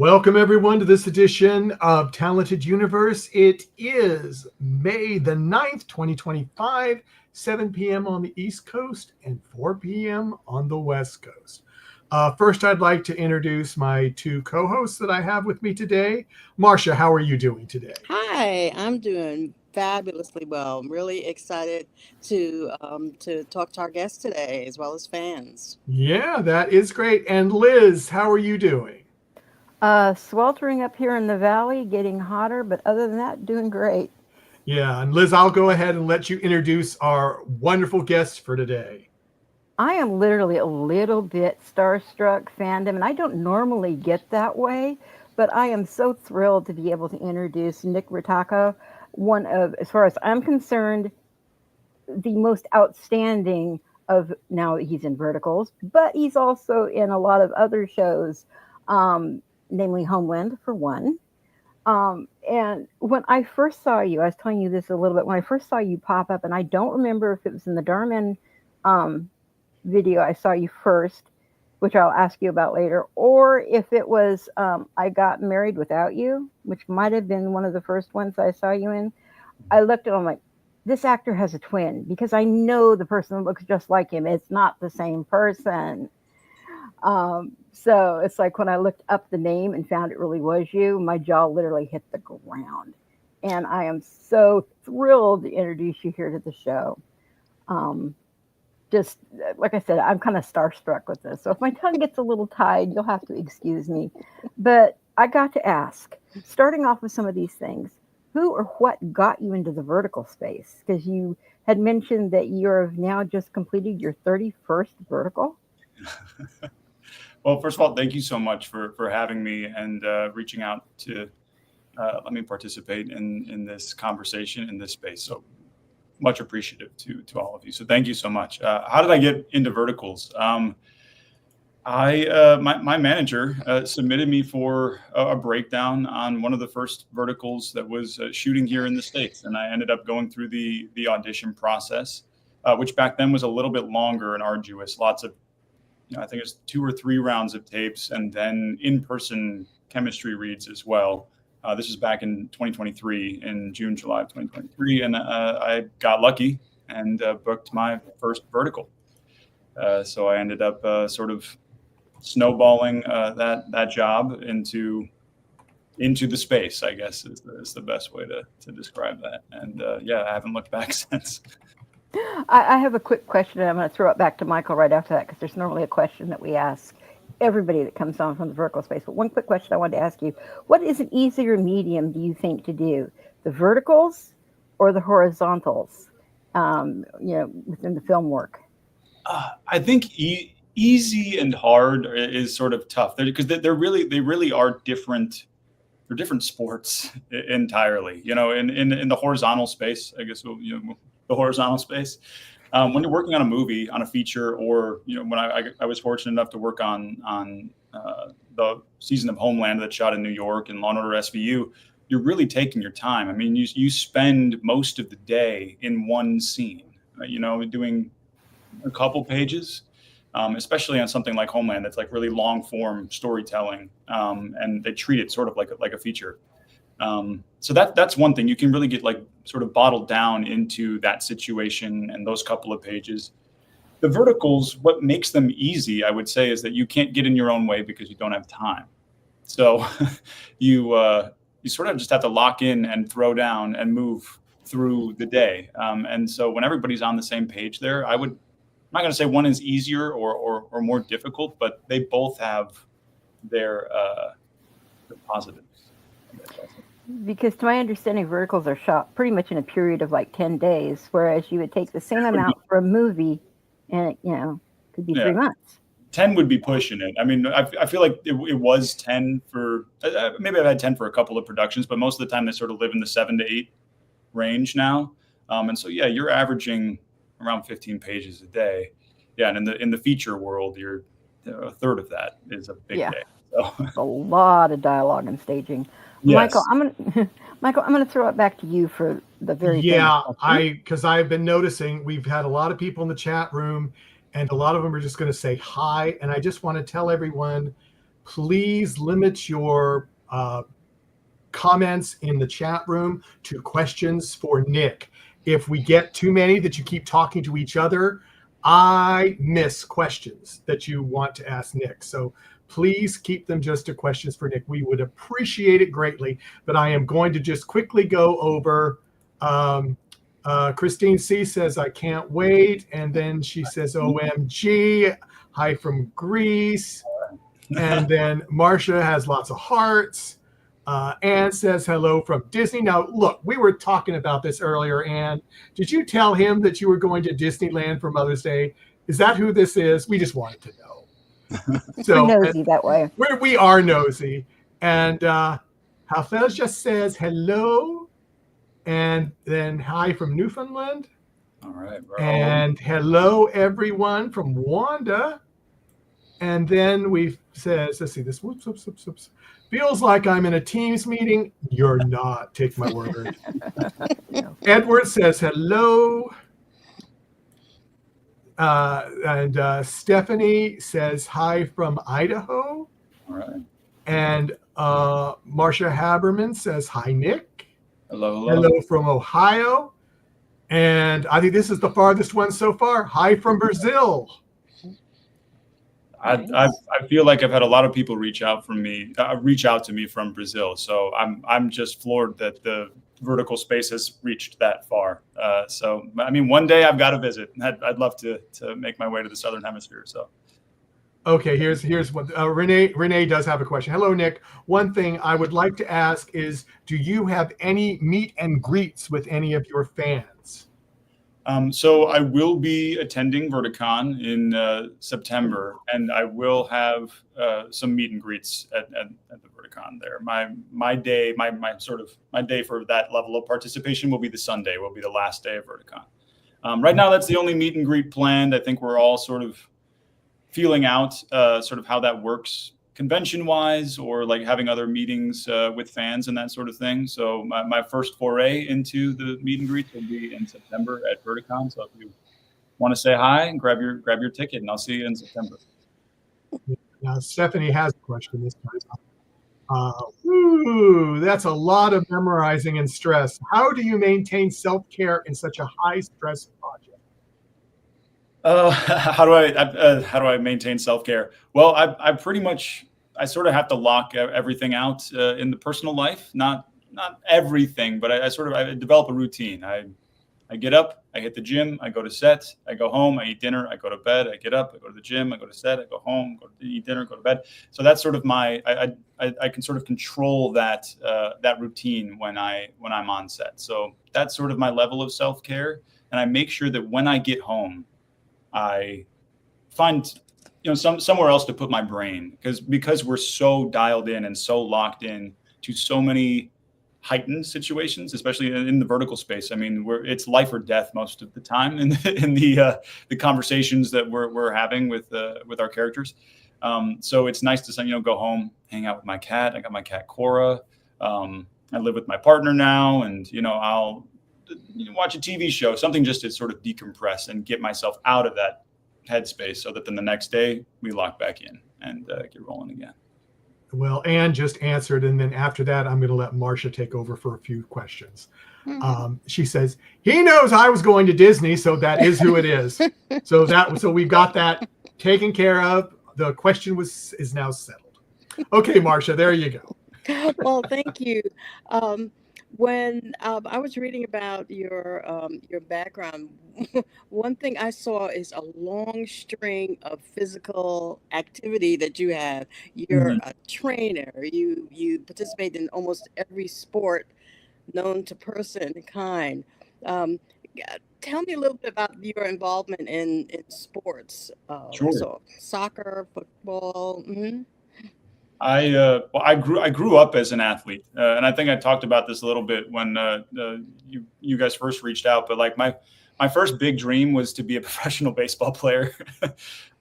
Welcome, everyone, to this edition of Talented Universe. It is May the 9th, 2025, 7 p.m. on the East Coast and 4 p.m. on the West Coast. First, I'd like to introduce my two co-hosts that I have with me today. Marcia, how are you doing today? Hi, I'm doing fabulously well. I'm really excited to talk to our guests today, as well as fans. Yeah, that is great. And Liz, how are you doing? Sweltering up here in the valley, getting hotter, but other than that, doing great. Yeah, and Liz, I'll go ahead and let you introduce our wonderful guests for today. I am literally a little bit starstruck fandom, and I don't normally get that way, but I am so thrilled to be able to introduce Nick Ritacco, one of, as far as I'm concerned, the most outstanding of, now he's in Verticals, but he's also in a lot of other shows, namely Homeland, for one. And when I first saw you, I was telling you this a little bit, when I first saw you pop up, and I don't remember if it was in the Dharmman video I saw you first, which I'll ask you about later, or if it was I Got Married Without You, which might have been one of the first ones I saw you in. I looked at him like, this actor has a twin, because I know the person looks just like him. It's not the same person. So it's like when I looked up the name and found it really was you, my jaw literally hit the ground. And I am so thrilled to introduce you here to the show. Just like I said, I'm kind of starstruck with this. So if my tongue gets a little tied, you'll have to excuse me. But I got to ask, starting off with some of these things, who or what got you into the vertical space? Because you had mentioned that you have now just completed your 31st vertical. Well, first of all, thank you so much for having me and reaching out to let me participate in this conversation in this space. So much appreciative to all of you. So thank you so much. How did I get into verticals? My manager submitted me for a breakdown on one of the first verticals that was shooting here in the States, and I ended up going through the audition process, which back then was a little bit longer and arduous. Lots of, I think it's 2 or 3 rounds of tapes, and then in-person chemistry reads as well. This is back in 2023, in June, July of 2023, and I got lucky and booked my first vertical. So I ended up sort of snowballing that job into the space, I guess is the best way to describe that. And yeah, I haven't looked back since. I have a quick question, and I'm going to throw it back to Michael right after that, because there's normally a question that we ask everybody that comes on from the vertical space. But one quick question I wanted to ask you: what is an easier medium, do you think, to do, the verticals or the horizontals? Within the film work. I think easy and hard is sort of tough, because they really are different. They're different sports entirely. In the horizontal space, I guess the horizontal space. When you're working on a movie, on a feature, or when I was fortunate enough to work on the season of Homeland that shot in New York and Law and Order SVU, you're really taking your time. I mean, you spend most of the day in one scene, doing a couple pages, especially on something like Homeland that's like really long form storytelling, and they treat it sort of like a feature. So that's one thing. You can really get like sort of bottled down into that situation and those couple of pages. The verticals, what makes them easy, I would say, is that you can't get in your own way because you don't have time. So you sort of just have to lock in and throw down and move through the day. And so when everybody's on the same page there, I'm not going to say one is easier or more difficult, but they both have their positives. Because to my understanding, verticals are shot pretty much in a period of like 10 days, whereas you would take the same amount for a movie and it could be 3 months. 10 would be pushing it. I mean, I feel like it was 10 for, maybe I've had 10 for a couple of productions, but most of the time they sort of live in the 7 to 8 range now. And so, yeah, you're averaging around 15 pages a day. Yeah. And in the feature world, you're a third of that is a big day. So. A lot of dialogue and staging. Yes. Michael, I'm gonna throw it back to you for the very because I've been noticing we've had a lot of people in the chat room, and a lot of them are just going to say hi. And I just want to tell everyone, please limit your comments in the chat room to questions for Nick. If we get too many that you keep talking to each other, I miss questions that you want to ask Nick. So please keep them just to questions for Nick. We would appreciate it greatly. But I am going to just quickly go over. Christine C says, I can't wait. And then she says, OMG. Hi from Greece. And then Marcia has lots of hearts. Anne says hello from Disney. Now, look, we were talking about this earlier. Anne, did you tell him that you were going to Disneyland for Mother's Day? Is that who this is? We just wanted to know. So We're nosy that way. We are nosy. And Hafez just says hello. And then hi from Newfoundland. All right. And hello, everyone from Wanda. And then we says, let's see this. Whoops. Feels like I'm in a Teams meeting. You're not. Take my word. Edward says hello. And Stephanie says hi from Idaho. All right. And Marcia Haberman says hi, Nick. Hello. Hello from Ohio. And I think this is the farthest one so far. Hi from Brazil. I feel like I've had a lot of people reach out to me from Brazil. So I'm just floored that the vertical space has reached that far. So I mean, one day I've got to visit. I'd love to make my way to the Southern Hemisphere. So. Okay, here's what Renee does have a question. Hello, Nick. One thing I would like to ask is, do you have any meet and greets with any of your fans? So I will be attending Verticon in September, and I will have some meet and greets at the Verticon there. My day for that level of participation will be the Sunday, will be the last day of Verticon. Right now, that's the only meet and greet planned. I think we're all sort of feeling out sort of how that works convention-wise, or like having other meetings with fans and that sort of thing. So my first foray into the meet and greets will be in September at Verticon. So if you want to say hi, grab your ticket, and I'll see you in September. Now, Stephanie has a question this time. That's a lot of memorizing and stress. How do you maintain self-care in such a high-stress project? How do I maintain self-care? Well, I sort of have to lock everything out in the personal life. Not everything, but I develop a routine. I get up, I hit the gym, I go to set, I go home, I eat dinner, I go to bed, I get up, I go to the gym, I go to set, I go home, go to eat dinner, go to bed. So that's sort of I can sort of control that routine when I'm on set. So that's sort of my level of self-care, and I make sure that when I get home, I find somewhere else to put my brain, because we're so dialed in and so locked in to so many heightened situations, especially in the vertical space. I mean, it's life or death most of the time in the conversations that we're having with our characters. So it's nice to go home, hang out with my cat. I got my cat Korra. I live with my partner now, and I'll watch a TV show, something just to sort of decompress and get myself out of that headspace, so that then the next day we lock back in and get rolling again. Well, Anne just answered, and then after that, I'm going to let Marcia take over for a few questions. She says, he knows I was going to Disney, so that is who it is. So we've got that taken care of. The question is now settled. Okay, Marcia, there you go. Well, thank you. When I was reading about your background, one thing I saw is a long string of physical activity that you have. You're a trainer. You participate in almost every sport known to person and kind. Tell me a little bit about your involvement in sports. Sure. So soccer, football. Mm-hmm. I grew up as an athlete, and I think I talked about this a little bit when you guys first reached out. But like my first big dream was to be a professional baseball player.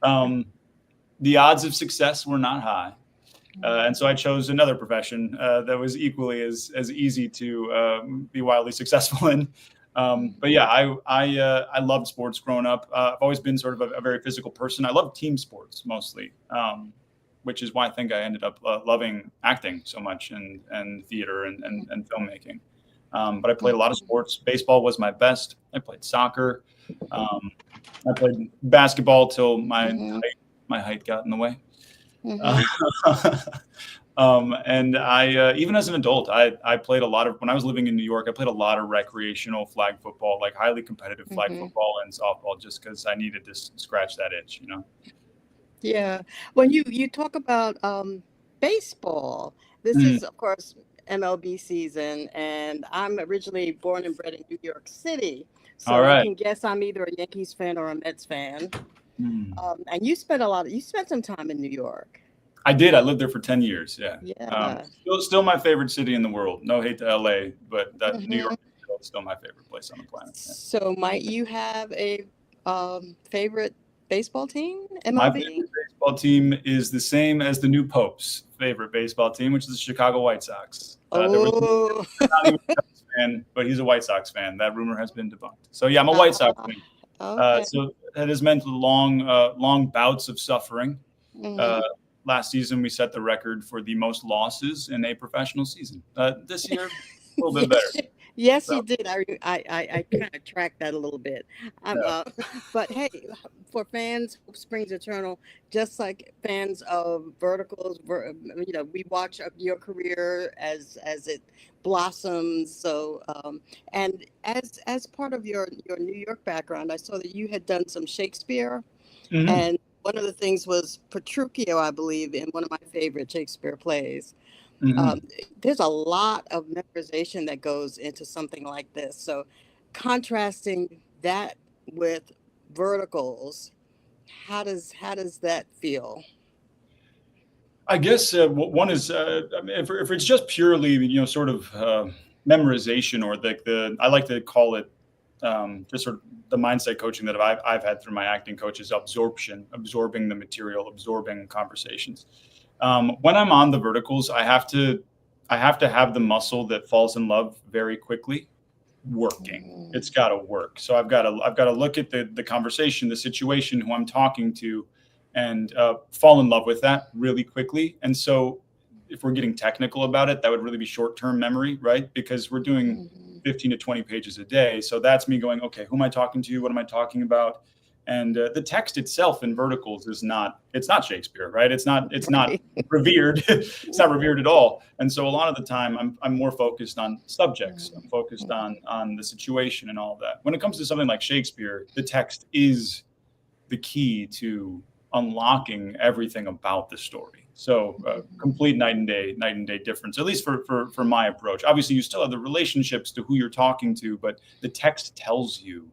The odds of success were not high, and so I chose another profession that was equally as easy to be wildly successful in. But yeah, I loved sports growing up. I've always been sort of a very physical person. I love team sports mostly. which is why I think I ended up loving acting so much and theater and filmmaking. But I played a lot of sports. Baseball was my best. I played soccer. I played basketball till my height got in the way. And I, even as an adult, I played a lot of, when I was living in New York, I played a lot of recreational flag football, like highly competitive flag football and softball, just because I needed to scratch that itch, you know? Yeah. When you talk about baseball, this is, of course, MLB season, and I'm originally born and bred in New York City. So All right. I can guess I'm either a Yankees fan or a Mets fan. And you spent some time in New York. I did. I lived there for 10 years. Yeah. Yeah. Still my favorite city in the world. No hate to LA, but New York is still my favorite place on the planet. Yeah. So might you have a favorite baseball team, MLB? My favorite baseball team is the same as the new Pope's favorite baseball team, which is the Chicago White Sox. Not even a Cubs fan, but he's a White Sox fan. That rumor has been debunked. So yeah, I'm a White Sox fan. Okay. So that has meant long bouts of suffering. Last season, we set the record for the most losses in a professional season. This year, a little bit better. Yes, you did. I kind of tracked that a little bit. But hey, for fans of Springs Eternal, just like fans of Verticals, we watch your career as it blossoms. So, and as part of your New York background, I saw that you had done some Shakespeare, and one of the things was Petruchio, I believe, in one of my favorite Shakespeare plays. There's a lot of memorization that goes into something like this. So contrasting that with Verticals, how does that feel? I guess one is if it's just purely sort of memorization, or I like to call it just sort of the mindset coaching that I've had through my acting coaches, absorbing the material, absorbing conversations. When I'm on the Verticals, I have to have the muscle that falls in love very quickly working. It's got to work. So I've got to look at the conversation, the situation, who I'm talking to, and fall in love with that really quickly. And so if we're getting technical about it, that would really be short-term memory, right? Because we're doing 15 to 20 pages a day. So that's me going, okay, who am I talking to? What am I talking about? And the text itself in Verticals it's not Shakespeare, right? It's not revered. It's not revered at all. And so a lot of the time I'm more focused on subjects. I'm focused on the situation and all of that. When it comes to something like Shakespeare, the text is the key to unlocking everything about the story. So complete night and day difference, at least for my approach. Obviously, you still have the relationships to who you're talking to, but the text tells you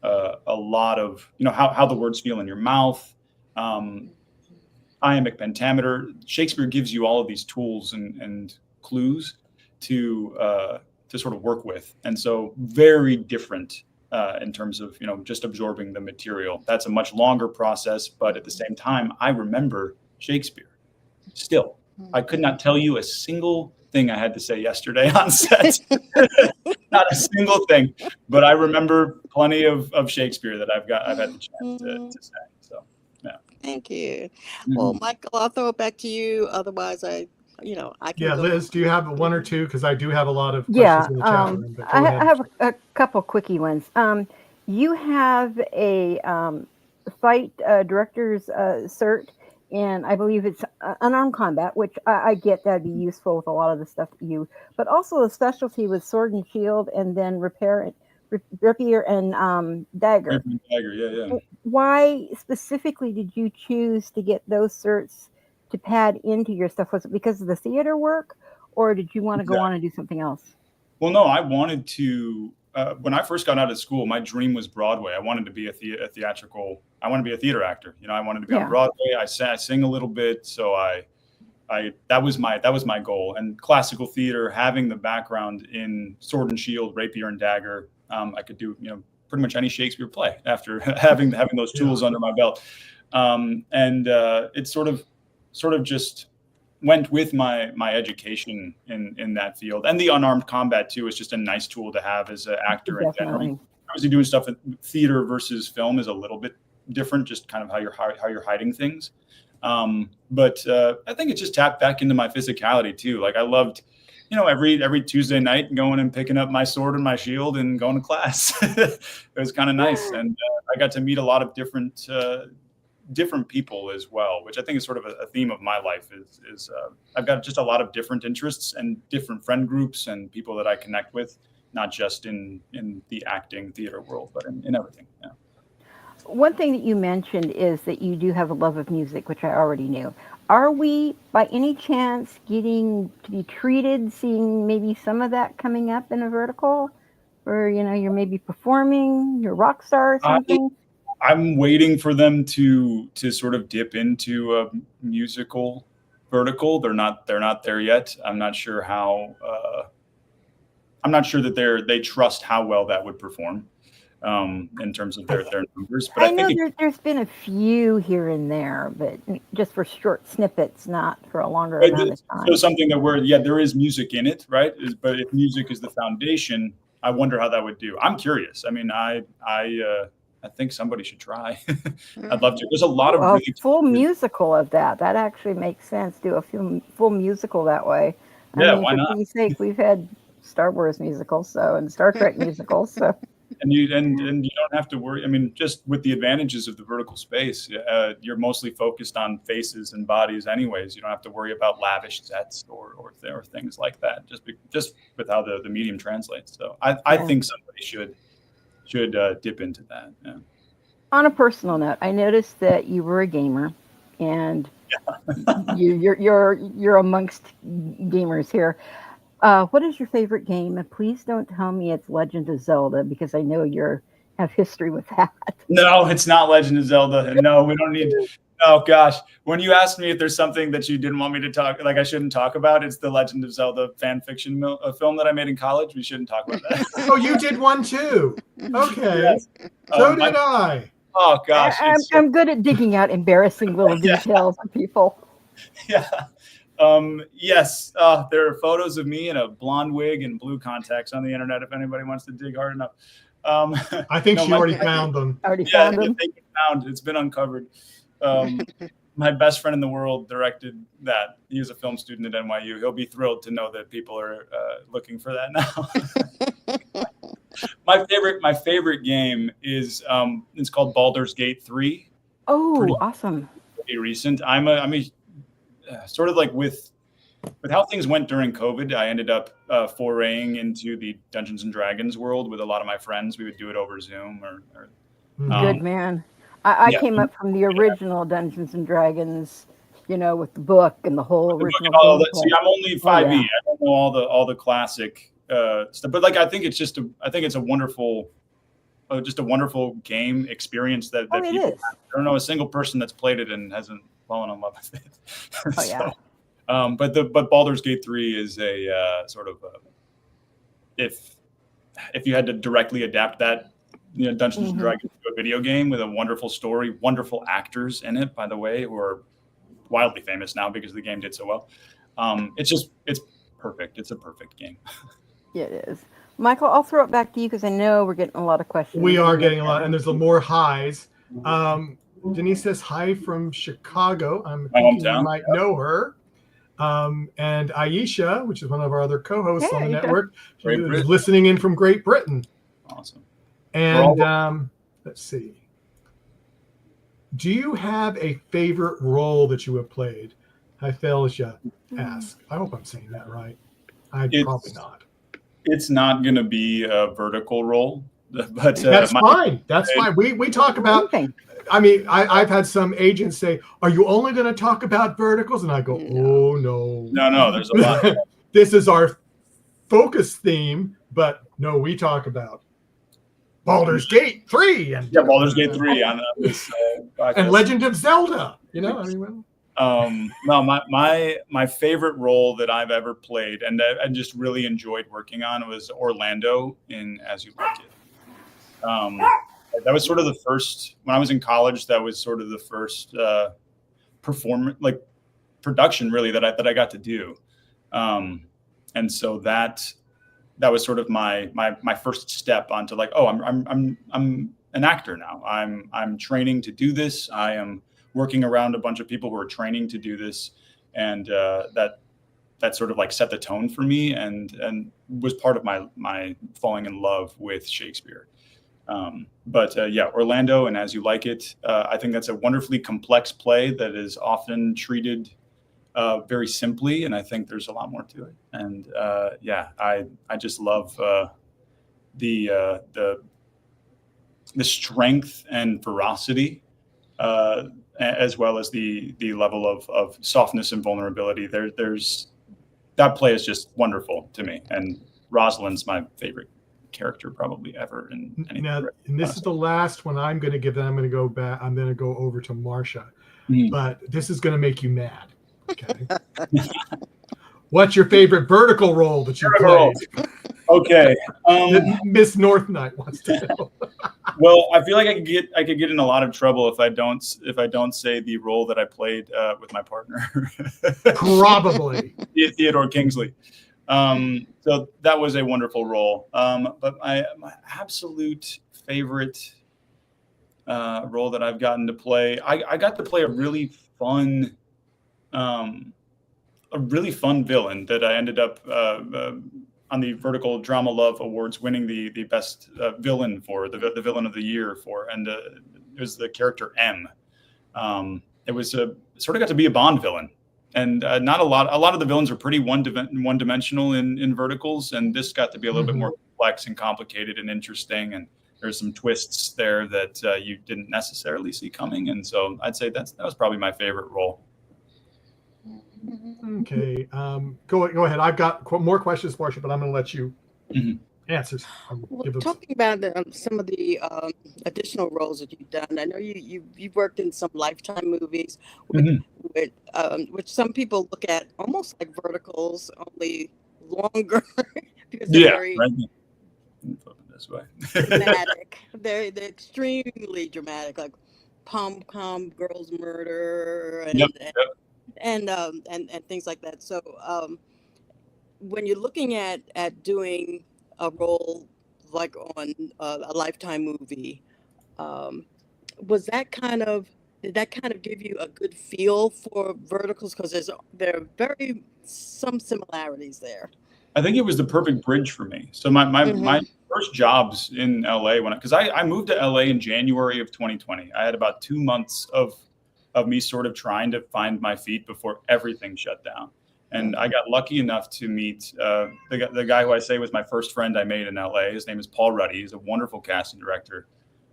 a lot of how the words feel in your mouth. Iambic pentameter. Shakespeare gives you all of these tools and clues to sort of work with, and so very different in terms of just absorbing the material. That's a much longer process, but at the same time, I remember Shakespeare. Still, I could not tell you a single thing I had to say yesterday on set. Not a single thing, but I remember plenty of Shakespeare that I've had the chance to say. So, yeah. Thank you. Well, Michael, I'll throw it back to you. Otherwise, I can. Yeah, Liz, do you have one or two? Because I do have a lot of questions Yeah, in the chat room. But I have a couple quickie ones. You have a fight director's cert, and I believe it's unarmed combat, which I get that'd be useful with a lot of the stuff that but also a specialty with sword and shield, and then rapier and dagger. Dagger, yeah. Why specifically did you choose to get those certs to pad into your stuff? Was it because of the theater work, or did you want to go on and do something else? Well, no, I wanted to. When I first got out of school, my dream was Broadway. I wanted to be a theatrical. I wanted to be a theater actor. I wanted to be on Broadway. I sing a little bit, so that was my goal. And classical theater, having the background in sword and shield, rapier and dagger, I could do pretty much any Shakespeare play after having those tools under my belt. And it sort of just went with my education in that field. And the unarmed combat too is just a nice tool to have as an actor in general. Obviously, doing stuff in theater versus film is a little bit different, just kind of how you're hiding things. But I think it just tapped back into my physicality too. Like I loved, every Tuesday night going and picking up my sword and my shield and going to class. It was kind of nice. And I got to meet a lot of different people as well, which I think is sort of a theme of my life is I've got just a lot of different interests and different friend groups and people that I connect with, not just in the acting theater world, but in everything. Yeah. One thing that you mentioned is that you do have a love of music, which I already knew. Are we, by any chance, getting to be treated, seeing maybe some of that coming up in a vertical? Or, you're maybe performing, you're a rock star or something? I'm waiting for them to sort of dip into a musical vertical. They're not there yet. I'm not sure how. I'm not sure that they trust how well that would perform in terms of their numbers. But I know there's been a few here and there, but just for short snippets, not for a longer amount of time. So something that there is music in it, right? But if music is the foundation, I wonder how that would do. I'm curious. I mean, I think somebody should try. I'd love to. There's a lot of really full musical of that. That actually makes sense. Do a full musical that way. Yeah, why not? For pity's sake, we've had Star Wars musicals, and Star Trek musicals, so. And you don't have to worry. I mean, just with the advantages of the vertical space, you're mostly focused on faces and bodies, anyways. You don't have to worry about lavish sets or things like that. Just with how the medium translates. So I think somebody should dip into that. Yeah. On a personal note, I noticed that you were a gamer, and you're amongst gamers here. What is your favorite game? And please don't tell me it's Legend of Zelda, because I know you have history with that. No, it's not Legend of Zelda. No, we don't need. Oh gosh, when you asked me if there's something that you didn't want me to talk, like I shouldn't talk about, it's the Legend of Zelda fan fiction film that I made in college. We shouldn't talk about that. Oh, you did one too. Okay, yes. So did I. Oh gosh, I'm good at digging out embarrassing little details for people. Yeah. Yes, there are photos of me in a blonde wig and blue contacts on the internet if anybody wants to dig hard enough. I think she already found them. Found them? They've been found. It's been uncovered. My best friend in the world directed that. He was a film student at NYU. He'll be thrilled to know that people are looking for that now. My favorite game is it's called Baldur's Gate 3. Oh, awesome. Pretty recent. I'm a sort of like with how things went during COVID, I ended up foraying into the Dungeons and Dragons world with a lot of my friends. We would do it over Zoom or good man. I came up from the original Dungeons and Dragons, with the book and the whole original. See, I'm only 5e. I don't know all the classic stuff, but I think it's a wonderful, just a wonderful game experience that people it is. I don't know a single person that's played it and hasn't fallen in love with it. Oh yeah. But Baldur's Gate 3 is a sort of if you had to directly adapt that Dungeons and Dragons to a video game with a wonderful story, wonderful actors in it, by the way, who are wildly famous now because the game did so well. It's perfect. It's a perfect game. Yeah, it is. Michael, I'll throw it back to you because I know we're getting a lot of questions. We are getting a lot, and there's more highs. Denise says hi from Chicago. I'm thinking you might know her. And Aisha, which is one of our other co-hosts on the network, is listening in from Great Britain. Awesome. And let's see. Do you have a favorite role that you have played? Hyphalia asks. I hope I'm saying that right. Probably not. It's not going to be a vertical role, but that's fine. That's fine. We talk about. I mean, I've had some agents say, "Are you only going to talk about verticals?" And I go, "Oh no, no. There's a lot. This is our focus theme, but no, we talk about Baldur's Gate 3 and Baldur's Gate 3 on this and Legend of Zelda." No, my favorite role that I've ever played and I just really enjoyed working on was Orlando in As You Like It. That was sort of the first, when I was in college, that was sort of the first production really that I got to do. And so that was sort of my first step onto I'm an actor now. I'm training to do this. I am working around a bunch of people who are training to do this, and that sort of like set the tone for me, and was part of my falling in love with Shakespeare. But Orlando and As You Like It, I think that's a wonderfully complex play that is often treated very simply, and I think there's a lot more to it. And I just love the strength and ferocity, as well as the level of softness and vulnerability. There's that play is just wonderful to me, and Rosalind's my favorite character probably ever in any. Now, and this is the last one I'm going to give. Then I'm going to go back. I'm going to go over to Marcia, but this is going to make you mad. Okay. What's your favorite vertical role that you played? Okay. Miss North Knight wants to know. Well, I feel like I could get in a lot of trouble if I don't say the role that I played with my partner. Probably. Theodore Kingsley. So that was a wonderful role. But my absolute favorite role that I've gotten to play, I got to play a really fun villain that I ended up on the Vertical Drama Love Awards winning the best villain for the villain of the year for, and it was the character M. It was sort of got to be a Bond villain, and not a lot of the villains are pretty one dimensional in Verticals, and this got to be a little bit more complex and complicated and interesting, and there's some twists there that you didn't necessarily see coming, and so I'd say that was probably my favorite role. Okay, go ahead. I've got more questions for you, but I'm going to let you answer. Talking about some of the additional roles that you've done, I know you've worked in some Lifetime movies, which some people look at almost like Verticals, only longer because they're very this way. dramatic. They're extremely dramatic, like Pom-Pom Girls Murder and things like that. So when you're looking at doing a role like on a Lifetime movie, did that kind of give you a good feel for Verticals? Because there are very some similarities there. I think it was the perfect bridge for me. So my first jobs in LA because I moved to LA in January of 2020. I had about 2 months of me sort of trying to find my feet before everything shut down. And I got lucky enough to meet the guy who I say was my first friend I made in LA. His name is Paul Ruddy. He's a wonderful casting director.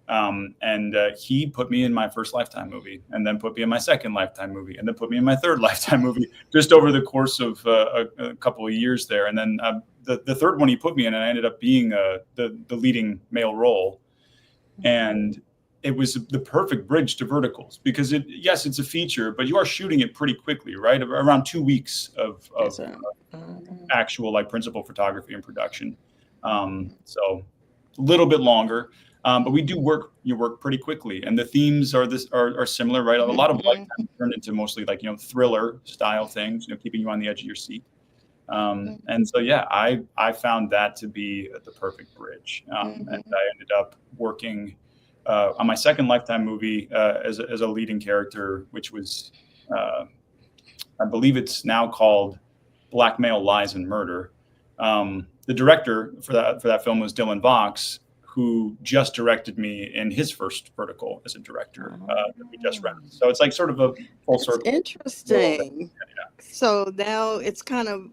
And he put me in my first Lifetime movie, and then put me in my second Lifetime movie, and then put me in my third Lifetime movie, just over the course of a couple of years there. And then the third one he put me in, and I ended up being the leading male role. And it was the perfect bridge to Verticals, because it's a feature, but you are shooting it pretty quickly, right? Around 2 weeks of actual like principal photography and production. So a little bit longer, but we do work pretty quickly, and the themes are similar, right? A lot of Lifetime turned into mostly like, thriller style things, keeping you on the edge of your seat. And so, I found that to be the perfect bridge. And I ended up working on my second Lifetime movie as a leading character, which was, I believe it's now called Blackmail, Lies, and Murder. The director for that film was Dylan Vox, who just directed me in his first Vertical as a director that we just rented. So it's like sort of a full circle. Interesting. Yeah. So now it's kind of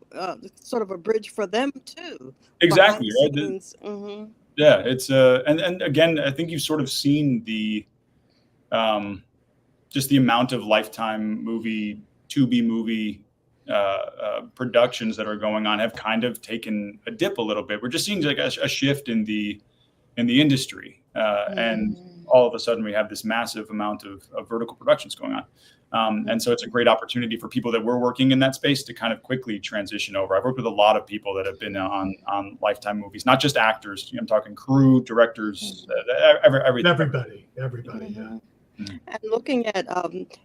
sort of a bridge for them too. Exactly. Right? Yeah, it's and again, I think you've sort of seen the just the amount of Lifetime movie, Tubi movie productions that are going on have kind of taken a dip a little bit. We're just seeing like a shift in the industry, and all of a sudden we have this massive amount of vertical productions going on. And so it's a great opportunity for people that were working in that space to kind of quickly transition over. I've worked with a lot of people that have been on Lifetime movies, not just actors. I'm talking crew, directors, everything. Everybody. Yeah. And looking at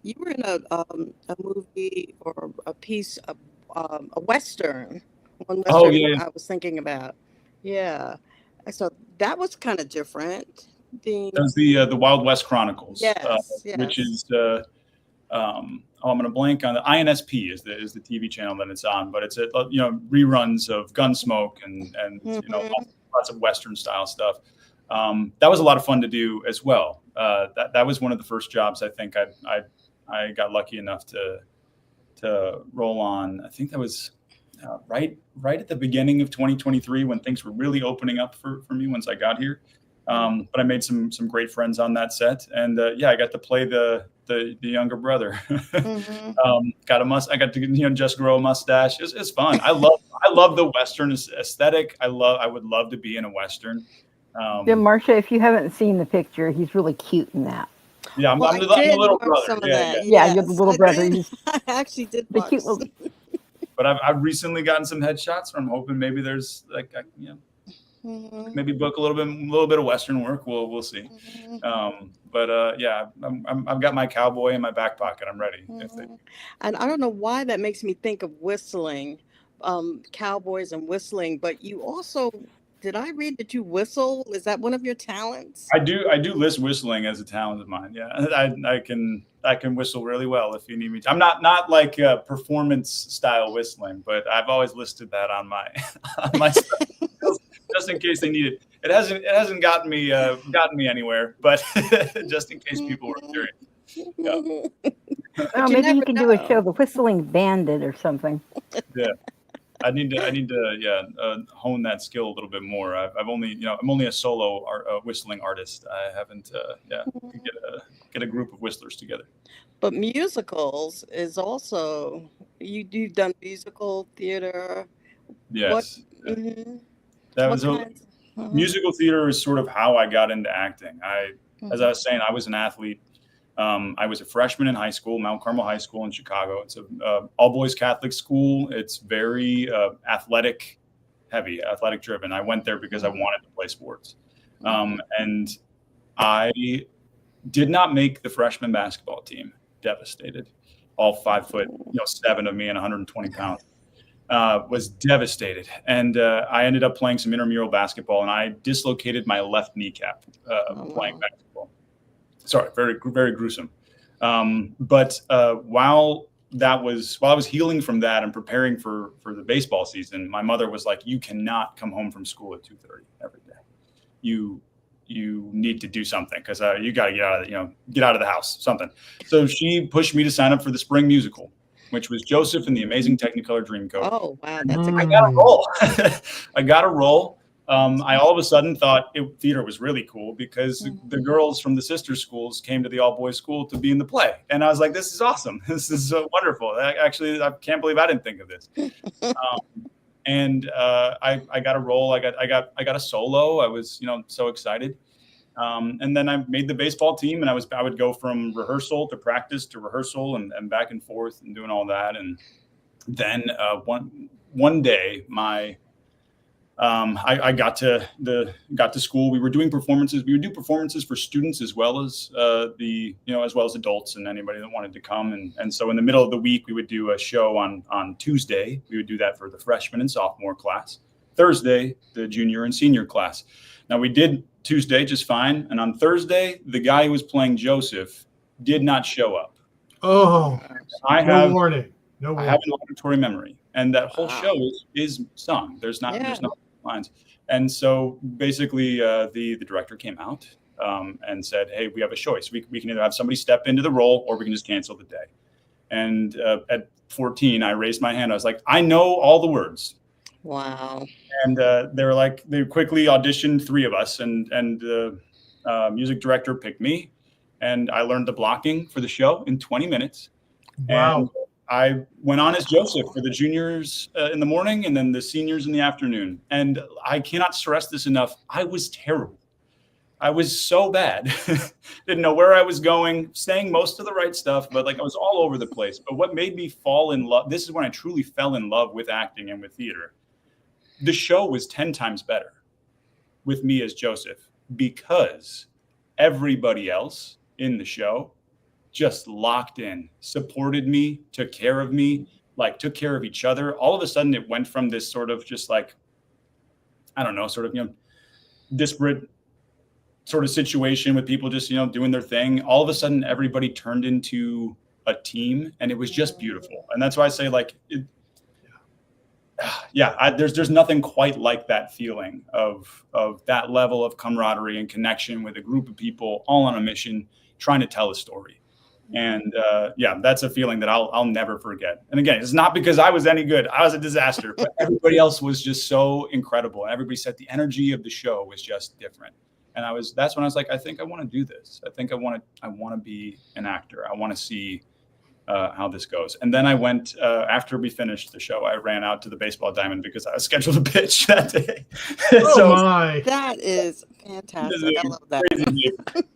you were in a movie or a piece of a Western. One Western I was thinking about. Yeah. So that was kind of different. That was the Wild West Chronicles. Yes. Which is I'm going to blank on the INSP is the TV channel that it's on, but it's reruns of Gunsmoke and lots of Western style stuff. That was a lot of fun to do as well. That was one of the first jobs I think I got lucky enough to roll on. I think that was right at the beginning of 2023 when things were really opening up for me once I got here. But I made some great friends on that set, and I got to play the younger brother. I got to just grow a mustache. It's fun. I love the Western aesthetic. I would love to be in a Western. Marcia, if you haven't seen the picture, he's really cute in that. Yeah, I'm the little brother. Some of Yeah. that. Yeah, you're the little brother. I actually did the cute little. But I've recently gotten some headshots, so I'm hoping maybe there's maybe book a little bit of Western work. We'll see. I've got my cowboy in my back pocket. I'm ready. And I don't know why that makes me think of whistling, cowboys and whistling. But you also, did I read that you whistle? Is that one of your talents? I do list whistling as a talent of mine. Yeah, I can whistle really well if you need me to. I'm not like performance style whistling, but I've always listed that on my stuff. Just in case they need it. It hasn't gotten me anywhere, but just in case people were curious. Yeah. Maybe you can do a show, The Whistling Bandit or something. Yeah, I need to hone that skill a little bit more. I'm only a solo whistling artist. I haven't get a group of whistlers together. But musicals is also you've done musical theater. Yes. That was musical theater is sort of how I got into acting. As I was saying, I was an athlete. I was a freshman in high school, Mount Carmel High School in Chicago. It's a all boys Catholic school. It's very athletic driven. I went there because I wanted to play sports. And I did not make the freshman basketball team. Devastated. All 5'7" of me and 120 pounds. Was devastated. And I ended up playing some intramural basketball, and I dislocated my left kneecap playing basketball. Sorry, very, very gruesome. But while I was healing from that and preparing for the baseball season, my mother was like, "You cannot come home from school at 2:30 every day. You need to do something because you got to get out of the house, something." So she pushed me to sign up for the spring musical, which was Joseph and the Amazing Technicolor Dreamcoat. Oh, wow. That's I got a role. I got a role. I all of a sudden thought theater was really cool because the girls from the sister schools came to the all-boys school to be in the play. And I was like, this is awesome. This is wonderful. I can't believe I didn't think of this. I got a role. I got a solo. I was, so excited. And then I made the baseball team, and I would go from rehearsal to practice to rehearsal and back and forth and doing all that. And then one day I got to school. We were doing performances. We would do performances for students as well as as well as adults and anybody that wanted to come. And so in the middle of the week, we would do a show on Tuesday. We would do that for the freshman and sophomore class. Thursday, the junior and senior class. Now we did Tuesday just fine. And on Thursday, the guy who was playing Joseph did not show up. Oh, no warning. I have an auditory memory. And that whole show is sung. There's no lines. And so basically the director came out and said, "Hey, we have a choice. We can either have somebody step into the role or we can just cancel the day." And at 14, I raised my hand. I was like, "I know all the words." Wow. And they quickly auditioned 3 of us, and the music director picked me, and I learned the blocking for the show in 20 minutes. Wow. And I went on as Joseph for the juniors in the morning and then the seniors in the afternoon. And I cannot stress this enough. I was terrible. I was so bad. Didn't know where I was going, saying most of the right stuff, but I was all over the place. But what made me fall in love, this is when I truly fell in love with acting and with theater. The show was 10 times better with me as Joseph because everybody else in the show just locked in, supported me, took care of me, took care of each other. All of a sudden it went from this sort of just disparate sort of situation with people just, doing their thing. All of a sudden everybody turned into a team, and it was just beautiful. And that's why I say, like, there's nothing quite like that feeling of that level of camaraderie and connection with a group of people all on a mission trying to tell a story. And that's a feeling that I'll never forget. And again, it's not because I was any good. I was a disaster, but everybody else was just so incredible. And everybody said the energy of the show was just different. And that's when I was like, I think I want to do this. I think I want to be an actor. I want to see how this goes. And then I went, after we finished the show, I ran out to the baseball diamond because I was scheduled to pitch that day. My. That is fantastic. I love that.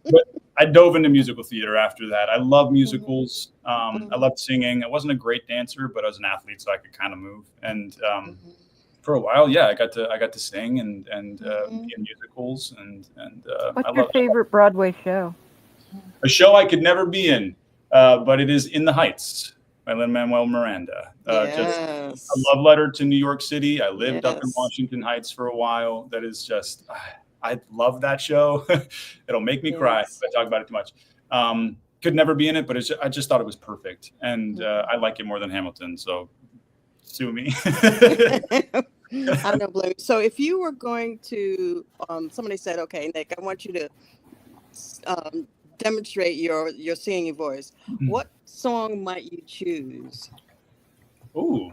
But I dove into musical theater after that. I love musicals. I loved singing. I wasn't a great dancer, but I was an athlete, so I could kind of move. And for a while, I got to sing and be in musicals. And what's your favorite Broadway show? A show I could never be in. But it is In the Heights by Lin-Manuel Miranda. Just a love letter to New York City. I lived up in Washington Heights for a while. That is just, I love that show. It'll make me cry if I talk about it too much. Could never be in it, but I just thought it was perfect. And I like it more than Hamilton, so sue me. I don't blame you. So if you were going to, somebody said, okay, Nick, I want you to demonstrate your singing voice. What song might you choose? Ooh,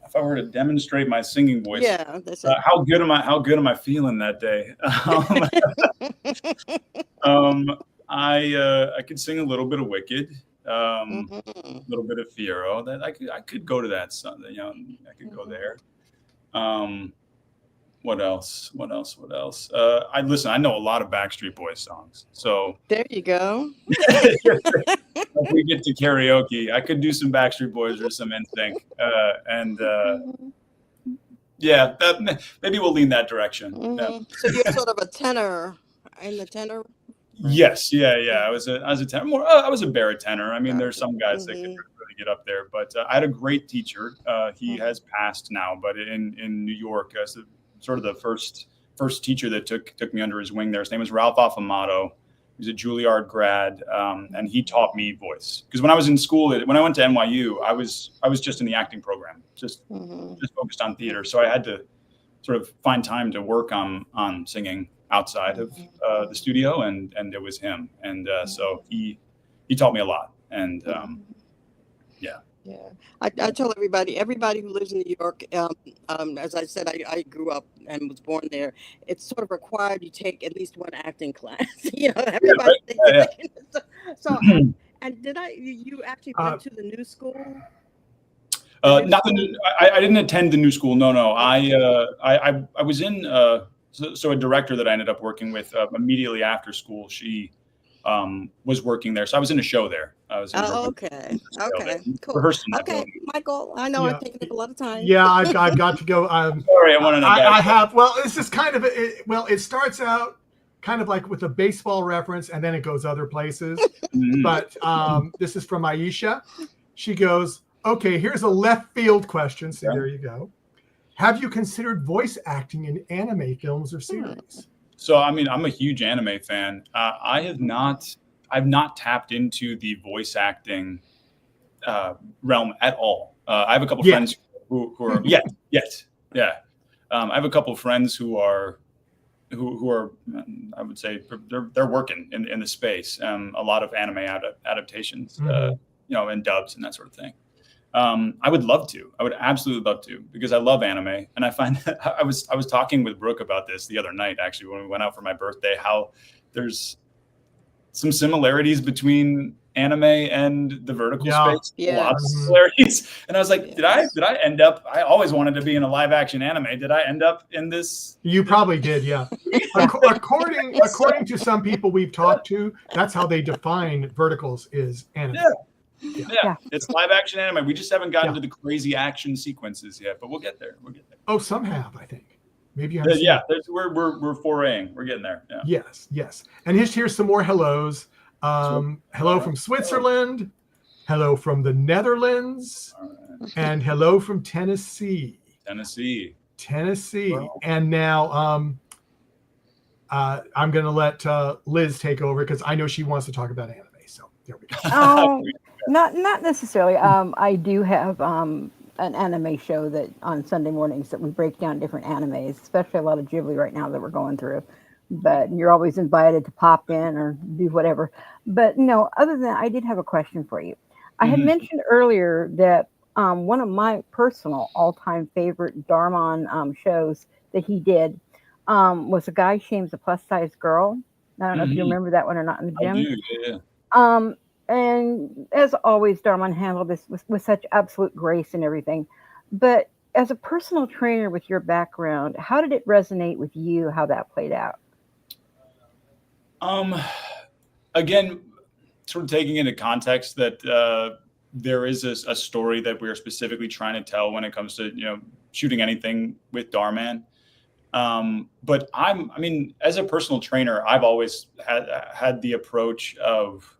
if I were to demonstrate my singing voice, that's it. How good am I feeling that day? I could sing a little bit of Wicked, a little bit of Figaro. That I could go to that. I could go there. What else? I know a lot of Backstreet Boys songs. So there you go. If we get to karaoke, I could do some Backstreet Boys or some NSYNC. Maybe we'll lean that direction. So you're sort of a tenor in the tenor. Yes. I was a tenor. I was a baritone. I mean, there's some guys that can really get up there, but I had a great teacher. He has passed now, but in New York, as sort of the first teacher that took me under his wing there. His name was Ralph Affamato. He was a Juilliard grad, and he taught me voice. Because when I was in school, when I went to NYU, I was just in the acting program, just focused on theater. So I had to sort of find time to work on singing outside of the studio, and it was him. And so he taught me a lot. And I tell everybody who lives in New York, as I said, I grew up and was born there. It's sort of required you take at least one acting class. Everybody thinks so. And you actually went to the new school? I didn't attend the new school. No. I was in. So a director that I ended up working with immediately after school, she was working there. So I was in a show there. I was in okay, cool. Rehearsing that okay, Michael, I know I'm taking up a lot of time. Yeah, I've got to go. Sorry, I wanted to. I have. Well, this is kind of it starts out kind of like with a baseball reference, and then it goes other places. But this is from Aisha. She goes, "Okay, here's a left field question." So there you go. Have you considered voice acting in anime films or series? So, I mean, I'm a huge anime fan. I've not tapped into the voice acting realm at all. I have a couple friends who are I have a couple of friends who are, I would say they're working in the space. A lot of anime adaptations, and dubs and that sort of thing. I would love to. I would absolutely love to, because I love anime. And I find that I was talking with Brooke about this the other night, actually, when we went out for my birthday, how there's some similarities between anime and the vertical space. Yes. Lots of similarities. And I was like, did I end up, I always wanted to be in a live action anime. Did I end up in this? You probably did, yeah. According to some people we've talked to, that's how they define verticals is anime. Yeah. It's live action anime. We just haven't gotten to the crazy action sequences yet, but we'll get there. Oh, some have, I think. Maybe we're foraying. We're getting there. Yeah. Yes. And here's some more hellos. Hello from Switzerland. Hello from the Netherlands. And hello from Tennessee. Wow. And now I'm going to let Liz take over, because I know she wants to talk about anime. So there we go. Oh, Not necessarily. I do have an anime show that on Sunday mornings that we break down different animes, especially a lot of Ghibli right now that we're going through. But you're always invited to pop in or do whatever. But no, other than that, I did have a question for you. I had Mhm. mentioned earlier that one of my personal all-time favorite Dharmman shows that he did was A Guy Shames a Plus Size Girl. I don't know if you Mhm. remember that one or not in the I do. gym. Yeah. Um, and as always, Darman handled this with such absolute grace and everything. But as a personal trainer with your background, how did it resonate with you how that played out? Um, again, sort of taking into context that there is a story that we're specifically trying to tell when it comes to shooting anything with Dharmman. But I mean, as a personal trainer, I've always had the approach of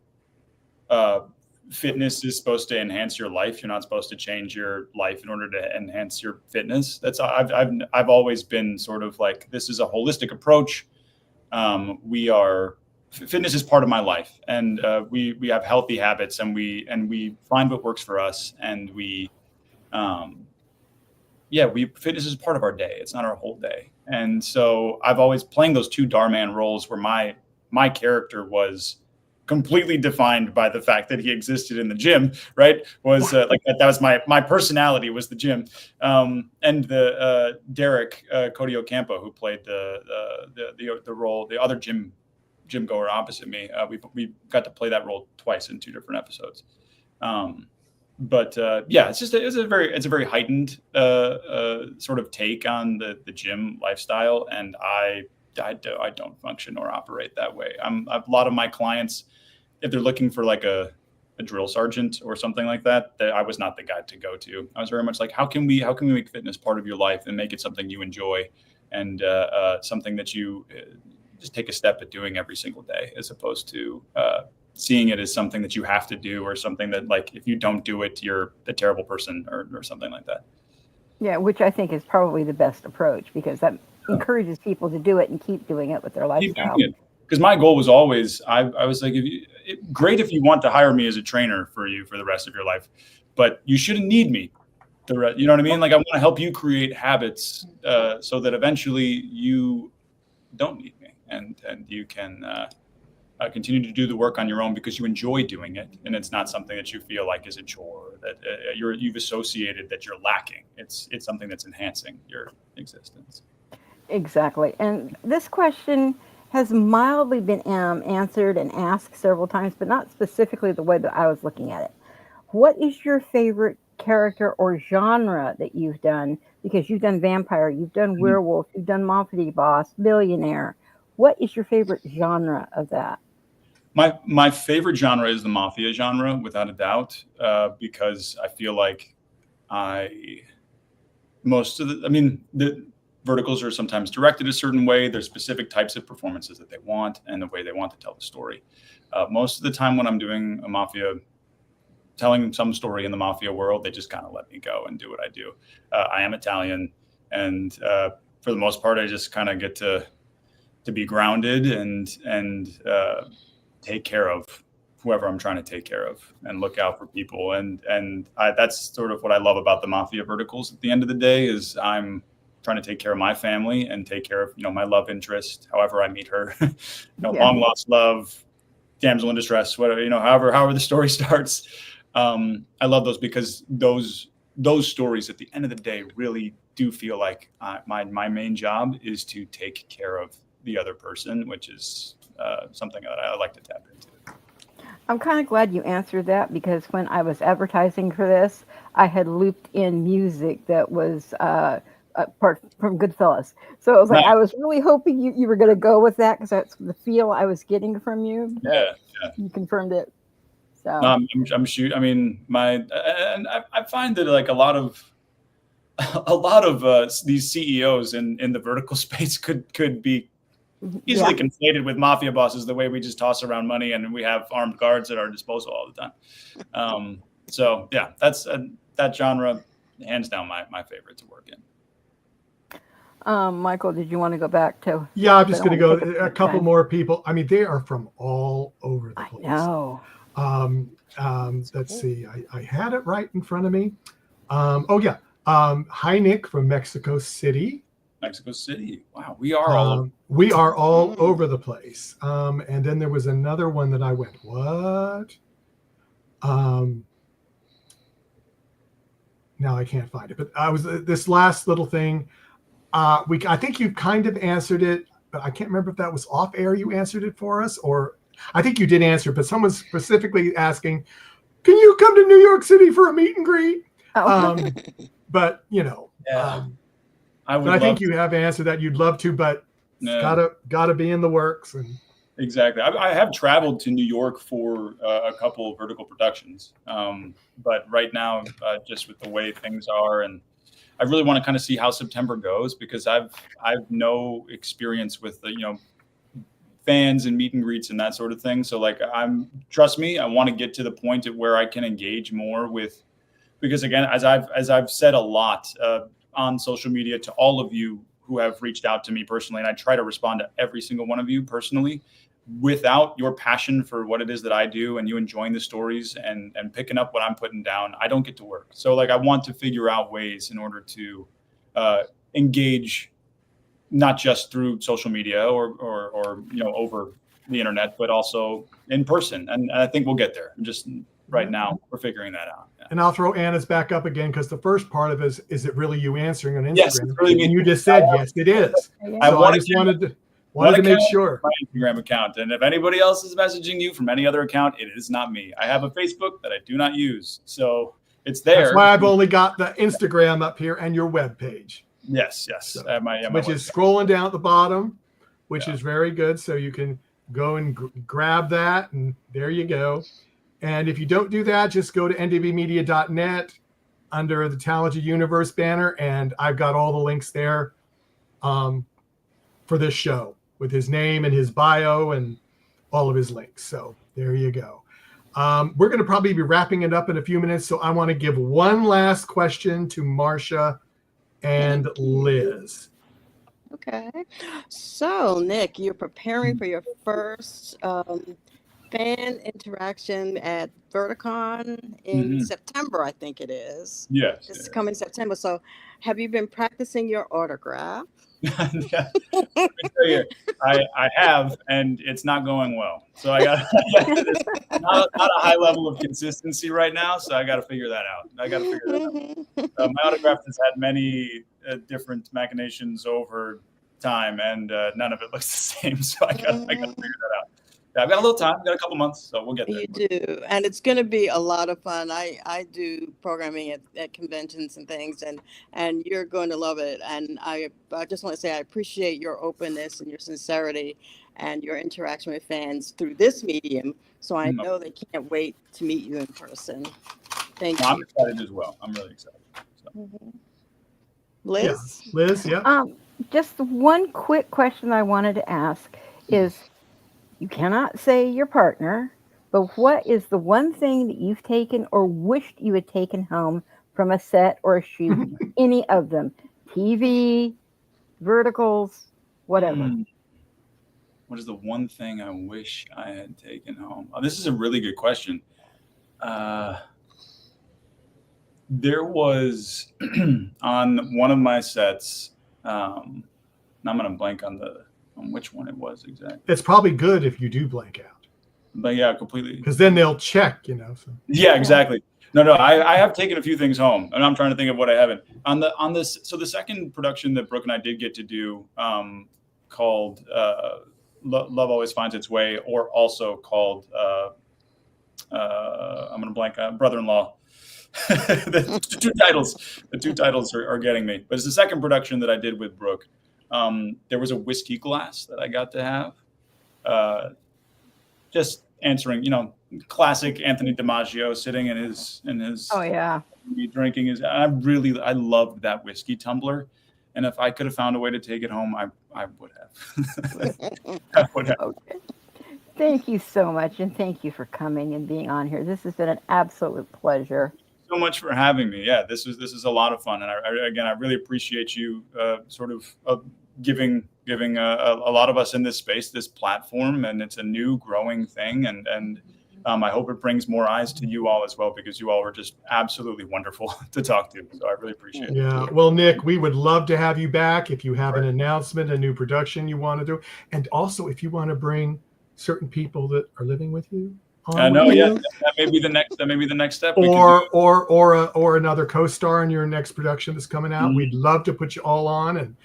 uh, fitness is supposed to enhance your life. You're not supposed to change your life in order to enhance your fitness. I've always been sort of like, this is a holistic approach. We are Fitness is part of my life, and we have healthy habits, and we find what works for us, and um, we fitness is part of our day. It's not our whole day. And so I've always playing those two Dharman roles where my character was completely defined by the fact that he existed in the gym, right? Was like that was my personality was the gym. And the Derek Cody Ocampo, who played the role, the other gym goer opposite me. We got to play that role twice in two different episodes. But it's a very heightened sort of take on the gym lifestyle, and I don't function or operate that way. A lot of my clients, if they're looking for like a drill sergeant or something like that, I was not the guy to go to. I was very much like, how can we make fitness part of your life and make it something you enjoy, and something that you just take a step at doing every single day, as opposed to seeing it as something that you have to do, or something that, like, if you don't do it, you're a terrible person, or something like that. Yeah, which I think is probably the best approach because that encourages people to do it and keep doing it with their Keep doing lifestyle. it. Because my goal was always, I was like, great if you want to hire me as a trainer for the rest of your life, but you shouldn't need me. You know what I mean? Like, I want to help you create habits so that eventually you don't need me, and you can continue to do the work on your own because you enjoy doing it, and it's not something that you feel like is a chore, that you've associated that you're lacking. It's something that's enhancing your existence. Exactly. And this question has mildly been answered and asked several times, but not specifically the way that I was looking at it. What is your favorite character or genre that you've done? Because you've done vampire, you've done Mhm. werewolf, you've done mafia boss, billionaire. What is your favorite genre of that? My favorite genre is the mafia genre, without a doubt, because I feel like I the verticals are sometimes directed a certain way. There's specific types of performances that they want and the way they want to tell the story. Most of the time when I'm doing a mafia, telling some story in the mafia world, they just kind of let me go and do what I do. I am Italian, and for the most part, I just kind of get to be grounded and take care of whoever I'm trying to take care of, and look out for people. That's sort of what I love about the mafia verticals. At the end of the day, is I'm trying to take care of my family and take care of my love interest, however I meet her, Yeah. long lost love, damsel in distress, whatever, however the story starts. I love those because those stories at the end of the day really do feel like my main job is to take care of the other person, which is something that I like to tap into. I'm kind of glad you answered that because when I was advertising for this, I had looped in music that was part from Goodfellas. So it was like Nice. I was really hoping you were going to go with that because that's the feel I was getting from you. Yeah, yeah. You confirmed it. No, So I'm sure. I mean, I find that, like, a lot of these CEOs in the vertical space could be easily yeah, conflated with mafia bosses, the way we just toss around money and we have armed guards at our disposal all the time. So yeah, that's that genre, hands down, my favorite to work in. Michael, did you want to go back to? Yeah, I'm I just don't going to want go to take up too a much couple time. more people. I mean, they are from all over the I place. know. Um, Let's cool. see. I had it right in front of me. Oh yeah. Hi Nick from Mexico City. Mexico City. Wow, we are all over. We are all Mhm. over the place. And then there was another one that I went, what? Now I can't find it. But I was this last little thing. I think you kind of answered it, but I can't remember if that was off air. You answered it for us, or I think you did answer. But someone's specifically asking, "Can you come to New York City for a meet and greet?" Oh. But you know, Yeah, I would but I think love you to. have answered that. You'd love to, but it's Yeah, gotta be in the works. And exactly. I have traveled to New York for a couple of vertical productions, but right now, just with the way things are, and I really want to kind of see how September goes because I've no experience with the fans and meet and greets and that sort of thing. So like trust me, I want to get to the point at where I can engage more with, because again, as I've said a lot on social media to all of you who have reached out to me personally, and I try to respond to every single one of you personally. Without your passion for what it is that I do and you enjoying the stories and picking up what I'm putting down, I don't get to work. So like I want to figure out ways in order to engage, not just through social media or over the internet, but also in person. And I think we'll get there. Just right now, we're figuring that out. Yeah. And I'll throw Anna's back up again because the first part of it is it really you answering on Instagram? Yes, it's really me. And you just said yes, it is. Yeah. So I just wanted to make sure. My Instagram account, and if anybody else is messaging you from any other account, it is not me. I have a Facebook that I do not use, so it's there. That's why I've only got the Instagram up here and your web page. Yes. So, my which is scrolling down at the bottom, which is very good. So you can go and grab that, and there you go. And if you don't do that, just go to ndbmedia.net under the Talented Universe banner, and I've got all the links there for this show with his name and his bio and all of his links. So there you go. We're going to probably be wrapping it up in a few minutes, so I want to give one last question to Marcia and Liz. Okay. So, Nick, you're preparing for your first fan interaction at Verticon in September, I think it is. Yes. It's coming September. So, have you been practicing your autograph? Let me tell you, I have, and it's not going well. So I got not a high level of consistency right now. So I got to figure that out. My autograph has had many different machinations over time, and none of it looks the same. So I got to figure that out. I've got a little time. I've got a couple months, so we'll get there. You do, and it's going to be a lot of fun. I do programming at conventions and things, and you're going to love it. And I just want to say I appreciate your openness and your sincerity and your interaction with fans through this medium. So I know they can't wait to meet you in person. Thank you. I'm excited as well. I'm really excited. So. Liz? Yeah. Liz, yeah. Just one quick question I wanted to ask is, you cannot say your partner, but what is the one thing that you've taken or wished you had taken home from a set or a shoot? Any of them? TV, verticals, whatever. What is the one thing I wish I had taken home? Oh, this is a really good question. There was on one of my sets, I'm going to blank on which one it was exactly. It's probably good if you do blank out. But yeah, completely. Because then they'll check, So. Yeah, exactly. No, I have taken a few things home, and I'm trying to think of what I haven't. On this, so the second production that Brooke and I did get to do, called Love Always Finds Its Way, or also called I'm going to blank on Brother-in-Law. The two titles are getting me. But it's the second production that I did with Brooke. There was a whiskey glass that I got to have. Just answering, classic Anthony DiMaggio sitting in his Oh yeah, drinking his. I loved that whiskey tumbler, and if I could have found a way to take it home, I would have. I would have. okay. Thank you so much, and thank you for coming and being on here. This has been an absolute pleasure. So much for having me. Yeah, this is a lot of fun, and I really appreciate you giving a lot of us in this space this platform, and it's a new growing thing, and I hope it brings more eyes to you all as well, because you all were just absolutely wonderful to talk to. So I really appreciate it. Yeah. Well, Nick, we would love to have you back if you have an announcement, a new production you want to do. And also if you want to bring certain people that are living with you. I know, yeah. That may be the next step. Or another co-star in your next production that's coming out. We'd love to put you all on. And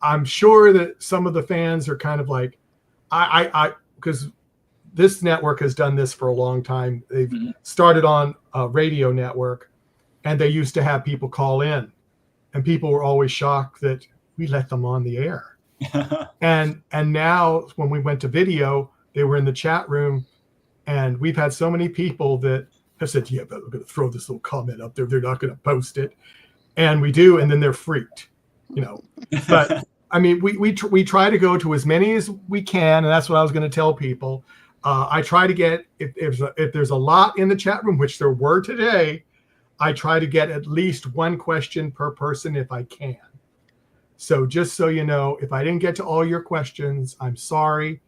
I'm sure that some of the fans are kind of like, because this network has done this for a long time. They've started on a radio network, and they used to have people call in, and people were always shocked that we let them on the air. and now when we went to video, they were in the chat room, and we've had so many people that have said, yeah, but we're going to throw this little comment up there. They're not going to post it. And we do, and then they're freaked, But I mean, we try to go to as many as we can, and that's what I was going to tell people. I try to get, if there's a lot in the chat room, which there were today, I try to get at least one question per person if I can. So just so you know, if I didn't get to all your questions, I'm sorry,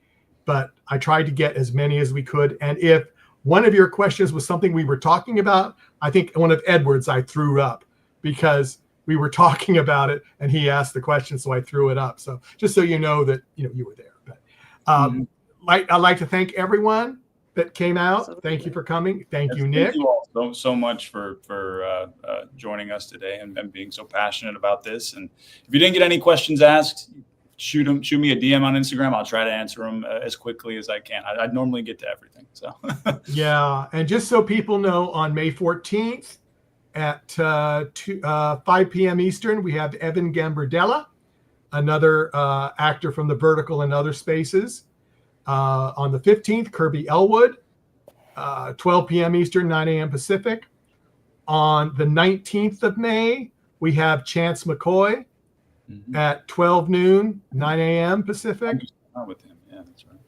but I tried to get as many as we could. And if one of your questions was something we were talking about, I think one of Edward's I threw up because we were talking about it and he asked the question, so I threw it up. So just so you know that you were there. But I'd like to thank everyone that came out. Absolutely. Thank you for coming. Thank you, Nick. Thank you all so much for joining us today and being so passionate about this. And if you didn't get any questions asked, shoot me a DM on Instagram. I'll try to answer them as quickly as I can. I'd normally get to everything. So yeah, and just so people know, on May 14th at 5 p.m. Eastern, we have Evan Gambardella, another actor from The Vertical and Other Spaces. On the 15th, Kirby Elwood, 12 p.m. Eastern, 9 a.m. Pacific. On the 19th of May, we have Chance McCoy at 12 noon, 9 a.m. Pacific. With him, yeah, that's right.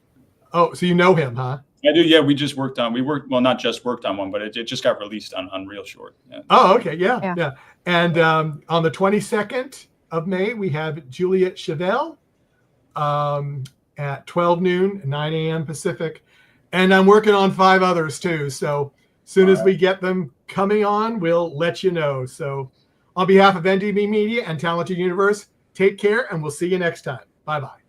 Oh, so you know him, huh? I do, yeah. We not just worked on one, but it just got released on Real Short. Yeah. Oh, okay, yeah. And on the 22nd of May, we have Juliet Chevelle at 12 noon, 9 a.m. Pacific. And I'm working on 5 others too. So as soon as we get them coming on, we'll let you know. So on behalf of NDB Media and Talented Universe, take care, and we'll see you next time. Bye-bye.